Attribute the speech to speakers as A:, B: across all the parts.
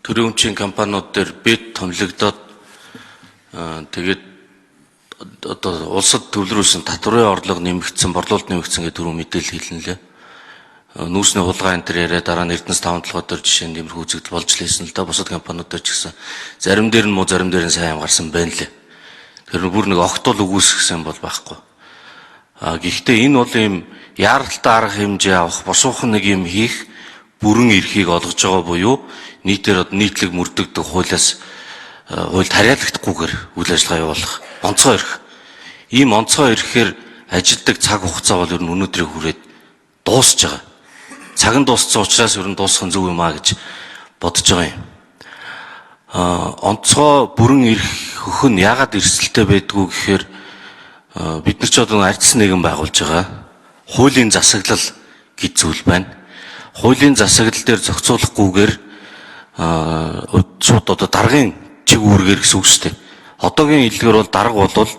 A: төрийн өмчийн компаниуд дээр бед томилогдоод тэгээд одоо улсад төвлөрүүлсэн татварын орлого нэмэгдсэн, борлуулалт нэмэгдсэн гэдэг түрүү мэдээлэл хэлнэ лээ. Нүүрсний хулгай энэ төр яриа дараа нь Эрдэнэс 5 толгой дээр жишээ нь нэмэр үзэгдэл болж лээсэн л да. Бусад компаниуд дээр ч гэсэн зарим дээр нь муу, зарим дээр нь сайн хамгарсан байна лээ. Тэр бүр нэг огтол үгүйсгсэн бол байхгүй. Гэхдээ энэ бол ийм яаралтай арга хэмжээ авах, босуухан нэг юм хийх бүрэн эрхийг олгож байгаа буюу нийтээр нийтлэг мөрдөгдөг хуулиас хуульд харьяалагдахгүйгээр үйл ажиллагаа явуулах онцгой эрх. Ийм онцгой эрхээр ажилдаг цаг хугацаа бол ер нь өнөөдрийг хүрээд дуусж байгаа. Цаг нь дууссан учраас ер нь дуусах нь зөв юм аа гэж бодож байгаа юм. Онцгой бүрэн эрх хөх нь яагаад эрсдэлтэй байдгүй гэхээр бид нар ч одоо ардсан нийгэм байгуулж байгаа. Хуулийн засаглал гэж зүйл байна. Хуулийн засаглал дээр зохицуулахгүйгээр шууд одоо даргын чиг үүргээр гэсэн үг шүү дээ. Одоогийн хэлгээр бол дарга бол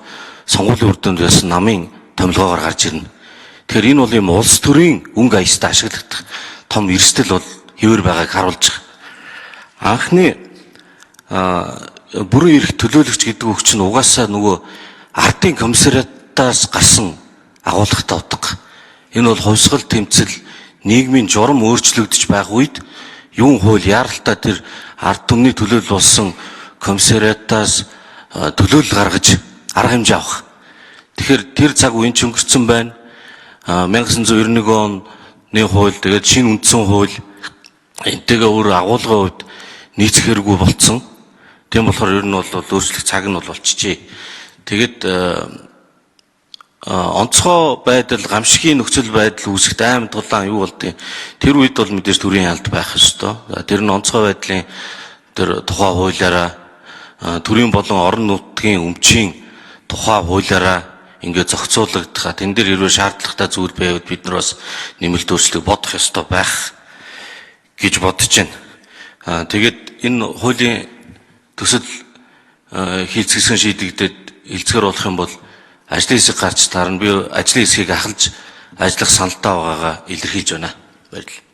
A: сонгуулийн үр дүнд байсан намын томилгоогоор гарч ирнэ. Тэгэхээр энэ бол юм улс төрийн өнгө аястай ашиглагдах том эрсдэл бол хэвээр байгааг харуулж байгаа. Анхны бүрэн эрх төлөөлөгч гэдэг үг чинь угаасаа нөгөө ардын комиссариатаас гарсан агуулгатай утга. Энэ бол хувьсгал тэмцэл нийгмийн журам өөрчлөгдөж байх үед юун хууль яаралтай тэр ард түмний төлөөлөл болсон комиссариатаас төлөөлөл гаргаж арга хэмжээ авах. Тэгэхээр тэр цаг үеийн ч өнгөрцөн байна. 1991 оны хууль тэгээд шинэ үндсэн хууль энтэйгээ өөр агуулгын хувьд нийцэх хэрэггүй болцсон. Тийм болохоор ер нь бол өөрчлөх цаг нь бол болчихжээ. Тэгээд онцгой байдал, гамшигын нөхцөл байдал үүсэхэд аймаг тулаан юу болдгийг тэр үед бол мэдээж төрийн ялд байх ёстой. Тэр нь онцгой байдлын тэр тухай хуулиараа төрийн болон орон нутгийн өмчийн тухай хуулиараа ингээд зохицуулагдах. Тэн дээр хэрвээ шаардлагатай зүйл байвал бид нар бас нэмэлт өөрчлөлт бодох ёстой байх гэж бодож байна. Тэгээд энэ хуулийн төсөл хийцгэсэн шийдэгдээд хэлцгээр болох юм бол ажлын хэсэг гарч таарна. Би ажлын хэсгийг ахалж ажиллах саналтай байгаагаа илэрхийлж байна. Баярлалаа.